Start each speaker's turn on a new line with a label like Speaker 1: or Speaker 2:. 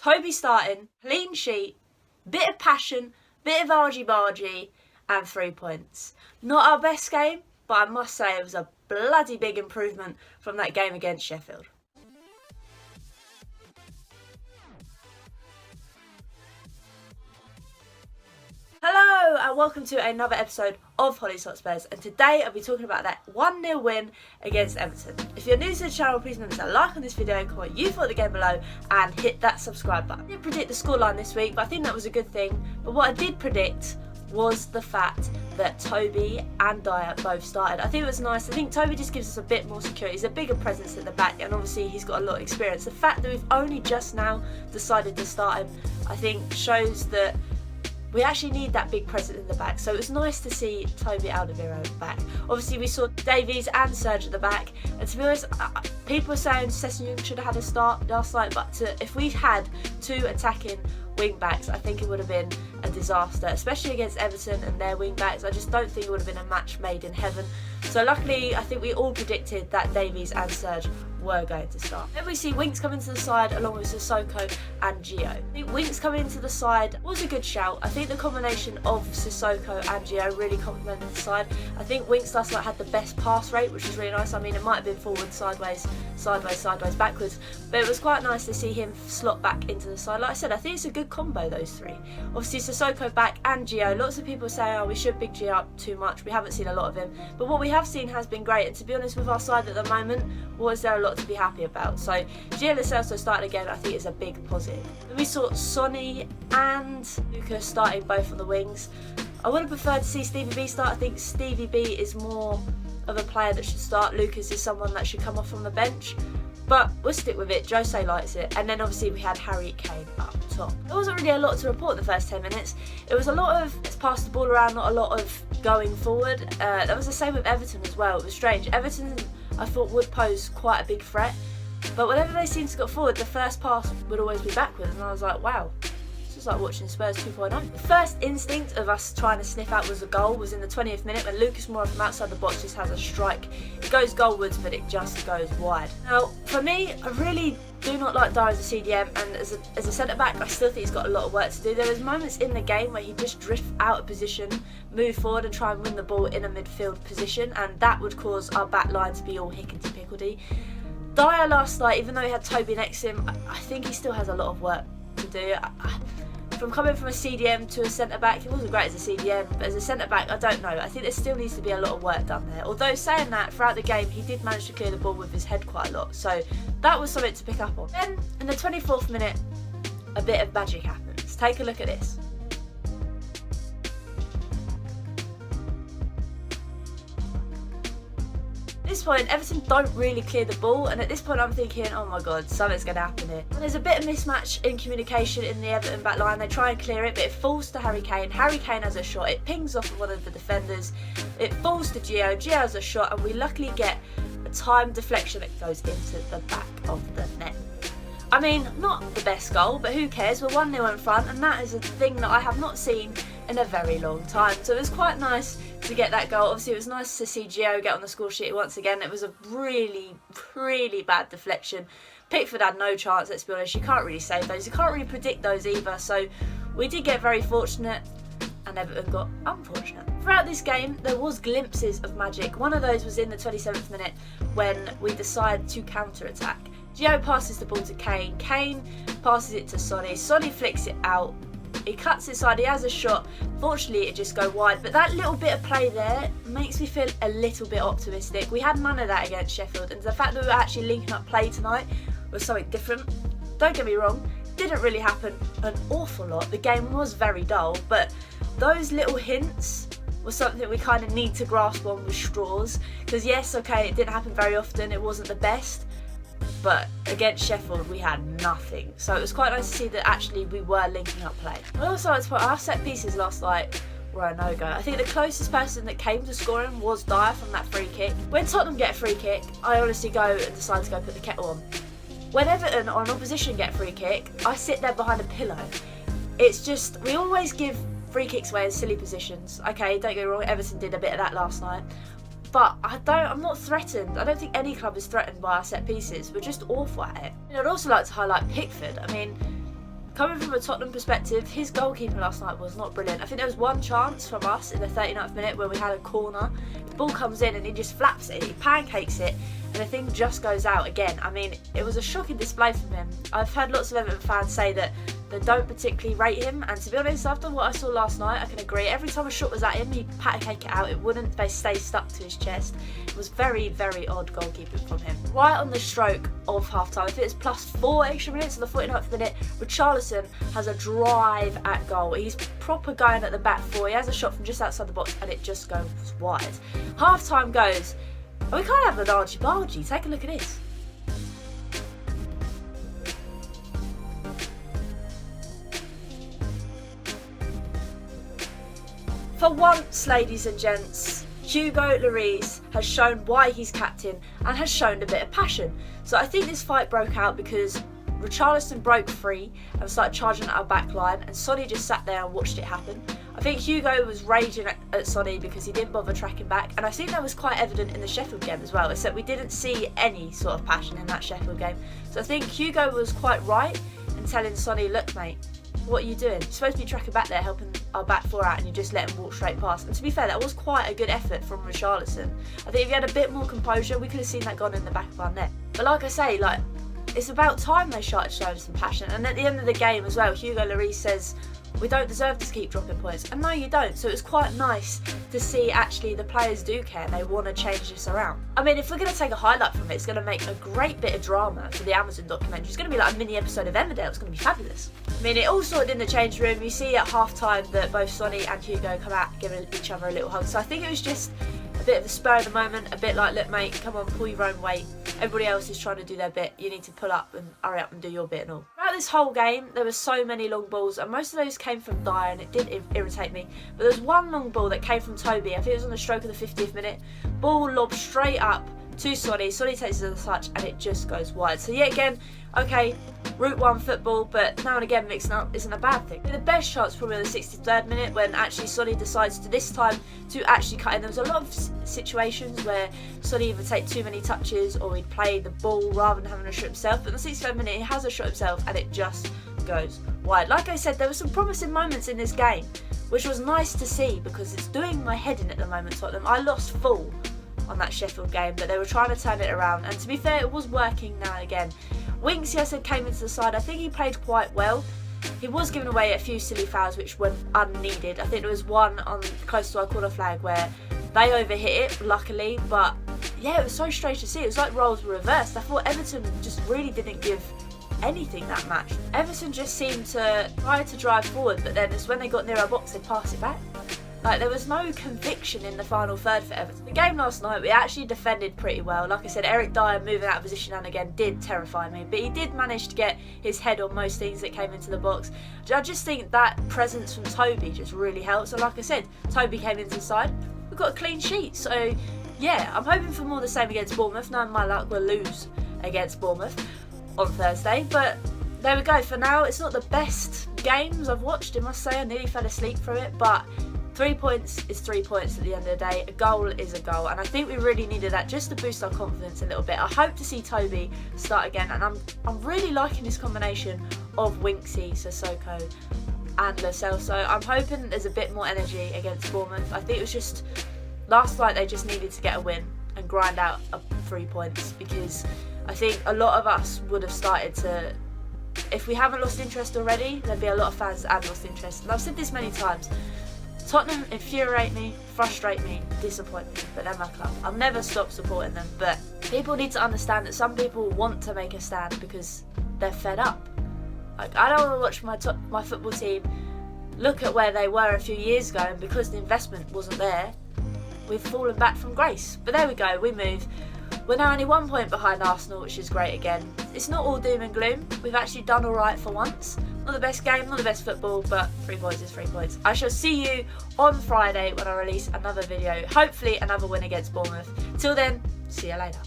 Speaker 1: Toby starting, clean sheet, bit of passion, bit of argy-bargy, and 3 points. Not our best game, but I must say it was a bloody big improvement from that game against Sheffield. Hello and welcome to another episode of Hollie's Hotspurs, and today I'll be talking about that 1-0 win against Everton. If you're new to the channel, please remember to like on this video, comment what you thought of the game below and hit that subscribe button. I didn't predict the scoreline this week, but I think that was a good thing. But what I did predict was the fact that Toby and Dyer both started. I think it was nice. I think Toby just gives us a bit more security. He's a bigger presence at the back, and obviously he's got a lot of experience. The fact that we've only just now decided to start him, I think shows that we actually need that big presence in the back. So it was nice to see Toby Alderweireld at the back. Obviously we saw Davies and Serge at the back, and to be honest, people were saying Sessegnon should have had a start last night, but if we had two attacking wing backs, I think it would have been a disaster, especially against Everton and their wing backs. I just don't think it would have been a match made in heaven. So luckily, I think we all predicted that Davies and Serge were going to start. Then we see Winks come into the side along with Sissoko and Gio. I think Winks coming into the side was a good shout. I think the combination of Sissoko and Gio really complemented the side. I think Winks last night had the best pass rate, which was really nice. I mean, it might have been forward, sideways, sideways, backwards, but it was quite nice to see him slot back into the side. Like I said, I think it's a good combo, those three. Obviously Sissoko back and Gio. Lots of people say, oh, we should big Gio up too much. We haven't seen a lot of him, but what we have seen has been great. And to be honest, with our side at the moment, was there a lot to be happy about. So Gio Lo Celso started again, I think is a big positive. Then we saw Sonny and Lucas starting both on the wings. I would have preferred to see Stevie B start. I think Stevie B is more of a player that should start. Lucas is someone that should come off from the bench. But we'll stick with it. Jose likes it. And then obviously we had Harry Kane up top. There wasn't really a lot to report in the first 10 minutes. It was a lot of let's pass the ball around, not a lot of going forward. That was the same with Everton as well. It was strange. Everton, I thought, would pose quite a big threat. But whenever they seemed to go forward, the first pass would always be backwards. And I was like, wow. It's like watching Spurs 2.0. The first instinct of us trying to sniff out was a goal was in the 20th minute when Lucas Moura from outside the box just has a strike. It goes goalwards, but it just goes wide. Now, for me, I really do not like Dyer as a CDM, and as a centre-back, I still think he's got a lot of work to do. There was moments in the game where he just drift out of position, move forward and try and win the ball in a midfield position, and that would cause our back line to be all hickety-pickledy. Dyer last night, even though he had Toby next to him, I think he still has a lot of work to do. From coming from a CDM to a centre-back, he wasn't great as a CDM, but as a centre-back, I don't know. I think there still needs to be a lot of work done there. Although saying that, throughout the game, he did manage to clear the ball with his head quite a lot. So that was something to pick up on. Then, in the 24th minute, a bit of magic happens. Take a look at this. At this point, Everton don't really clear the ball, and at this point I'm thinking, oh my god, something's going to happen here. And there's a bit of mismatch in communication in the Everton back line. They try and clear it, but it falls to Harry Kane. Harry Kane has a shot, it pings off of one of the defenders, it falls to Gio, Gio has a shot, and we luckily get a timed deflection that goes into the back of the net. I mean, not the best goal, but who cares? We're 1-0 in front, and that is a thing that I have not seen in a very long time. So it was quite nice to get that goal. Obviously, it was nice to see Gio get on the score sheet once again. It was a really, really bad deflection. Pickford had no chance, let's be honest. You can't really save those. You can't really predict those either. So we did get very fortunate, and Everton got unfortunate. Throughout this game, there was glimpses of magic. One of those was in the 27th minute when we decided to counter-attack. Gio passes the ball to Kane. Kane passes it to Sonny. Sonny flicks it out. He cuts inside, he has a shot. Fortunately, it just goes wide. But that little bit of play there makes me feel a little bit optimistic. We had none of that against Sheffield, and the fact that we were actually linking up play tonight was something different. Don't get me wrong, didn't really happen an awful lot. The game was very dull, but those little hints was something we kind of need to grasp on with straws. Because yes, okay, it didn't happen very often, it wasn't the best, but against Sheffield we had nothing. So it was quite nice to see that actually we were linking up play. I also like to point out our set pieces last night were a no-go. I think the closest person that came to scoring was Dyer from that free kick. When Tottenham get a free kick, I honestly go and decide to go put the kettle on. When Everton or an opposition get a free kick, I sit there behind a pillow. It's just, we always give free kicks away in silly positions. Okay, don't get me wrong, Everton did a bit of that last night. But I'm not threatened. I don't think any club is threatened by our set pieces. We're just awful at it. I'd also like to highlight Pickford. I mean, Coming from a Tottenham perspective, his goalkeeping last night was not brilliant. I think there was one chance from us in the 39th minute where we had a corner. The ball comes in and he just flaps it, he pancakes it, and the thing just goes out again. I mean, it was a shocking display from him. I've heard lots of Everton fans say that they don't particularly rate him, and to be honest, after what I saw last night, I can agree. Every time a shot was at him, he'd pancake it out. It wouldn't stay stuck to his chest. It was very, very odd goalkeeping from him. Right on the stroke of half-time, if it's +4 extra minutes in the 49th minute, Richarlison has a drive at goal. He's proper going at the back four. He has a shot from just outside the box and it just goes wide. Half-time goes, and we can't have an argy-bargy. Take a look at this. For once, ladies and gents, Hugo Lloris has shown why he's captain and has shown a bit of passion. So I think this fight broke out because Richarlison broke free and started charging at our back line, and Sonny just sat there and watched it happen. I think Hugo was raging at Sonny because he didn't bother tracking back, and I think that was quite evident in the Sheffield game as well, except we didn't see any sort of passion in that Sheffield game. So I think Hugo was quite right in telling Sonny, look mate, what are you doing? You're supposed to be tracking back there, helping our back four out, and you just let him walk straight past. And to be fair, that was quite a good effort from Richarlison. I think if he had a bit more composure, we could have seen that gone in the back of our net. But like I say, it's about time they started showing some passion. And at the end of the game as well, Hugo Lloris says, we don't deserve to keep dropping points. And no, you don't. So it's quite nice to see actually the players do care and they want to change this around. I mean, if we're going to take a highlight from it, it's going to make a great bit of drama for the Amazon documentary. It's going to be like a mini episode of Emmerdale. It's going to be fabulous. I mean, it all sorted in the change room. You see at half-time that both Sonny and Hugo come out giving each other a little hug. So I think it was just a bit of a spur of the moment, a bit like, look mate, come on, pull your own weight. Everybody else is trying to do their bit. You need to pull up and hurry up and do your bit and all. Throughout this whole game, there were so many long balls, and most of those came from Dyer, and it did irritate me. But there was one long ball that came from Toby. I think it was on the stroke of the 50th minute. Ball lobbed straight up to Sonny. Sonny takes it to the touch, and it just goes wide. So yet again, okay, Route 1 football, but now and again mixing up isn't a bad thing. The best shot's probably in the 63rd minute when actually Sonny decides to this time to actually cut in. There was a lot of situations where Sonny either take too many touches or he'd play the ball rather than having a shot himself. But in the 63rd minute he has a shot himself and it just goes wide. Like I said, there were some promising moments in this game, which was nice to see because it's doing my head in at the moment, Tottenham. I lost full on that Sheffield game, but they were trying to turn it around, and to be fair, it was working now and again. Winks, I said, came into the side. I think he played quite well. He was giving away a few silly fouls which were unneeded. I think there was one on close to our corner flag where they overhit it, luckily, but yeah, it was so strange to see. It was like roles were reversed. I thought Everton just really didn't give anything that match. Everton just seemed to try to drive forward, but then it's when they got near our box, they'd pass it back. Like, there was no conviction in the final third for Everton. The game last night, we actually defended pretty well. Like I said, Eric Dyer moving out of position and again did terrify me, but he did manage to get his head on most things that came into the box. I just think that presence from Toby just really helps. And like I said, Toby came into the side. We've got a clean sheet. So yeah, I'm hoping for more of the same against Bournemouth. Knowing my luck, we'll lose against Bournemouth on Thursday. But there we go. For now, it's not the best games I've watched, I must say. I nearly fell asleep through it, but 3 points is 3 points at the end of the day. A goal is a goal, and I think we really needed that just to boost our confidence a little bit. I hope to see Toby start again, and I'm really liking this combination of Winksy, Sissoko and Lo Celso. I'm hoping there's a bit more energy against Bournemouth. I think it was just last night they just needed to get a win and grind out 3 points, because I think a lot of us would have started to, if we haven't lost interest already, there'd be a lot of fans that have lost interest. And I've said this many times, Tottenham infuriate me, frustrate me, disappoint me, but they're my club. I'll never stop supporting them, but people need to understand that some people want to make a stand because they're fed up. Like, I don't want to watch my football team look at where they were a few years ago, and because the investment wasn't there, we've fallen back from grace. But there we go, we move. We're now only 1 point behind Arsenal, which is great again. It's not all doom and gloom. We've actually done all right for once. Not the best game, not the best football, but 3 points is 3 points. I shall see you on Friday when I release another video. Hopefully another win against Bournemouth. Till then, see you later.